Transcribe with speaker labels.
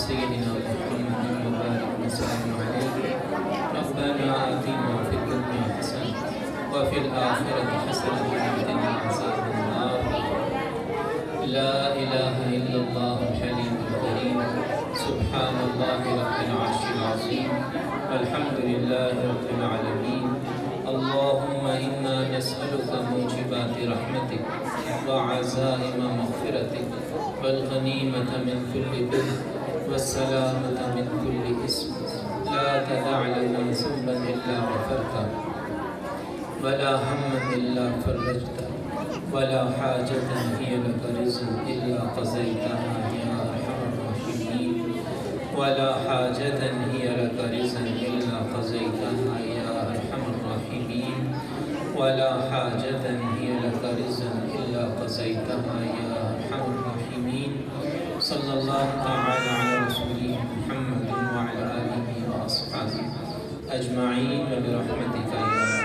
Speaker 1: सय्यिदिना मुहम्मदिन व बारिक वसल्लिम अलैहि। रब्बना आतिना फिद दुन्या हसनह व फिल आखिरति हसनह व क़िना अज़ाबन्नार। ला इलाहा इल्लल्लाहुल हलीमुल करीम। सुब्हानल्लाहि रब्बिल अर्शिल अज़ीम। वल्हम्दुलिल्लाहि रब्बिल आलमीन। अल्लाहुम्मा इन्ना नस्अलुका मूजिबाति रहमतिक व अज़ाइम मग़फ़िरतिक वल गनीमत मिन कुल्लि बिर वस्सलामत मिन कुल्लि इस्म। ला तदअ लना ज़ंबन इल्ला गफ़रतह वला हम्मन इल्ला फ़रजतह वला हाजतन हिय लका रिज़्क़ुन इल्ला क़ज़ैतहा या अरहमर राहिमीन। वला हाजतन हिय लका रिज़्क़ुन इल्ला क़ज़ैतहा या अरहमर राहिमीन। वला हाजतन हिय लका रिज़्क़ुन इल्ला क़ज़ैतहा या अरहमर राहिमीन। सल्लल्लाहु तआला अला रसूलिहि मुहम्मद व अला आलिहि व अस्हाबिहि अजमईन व बिरहमतिका या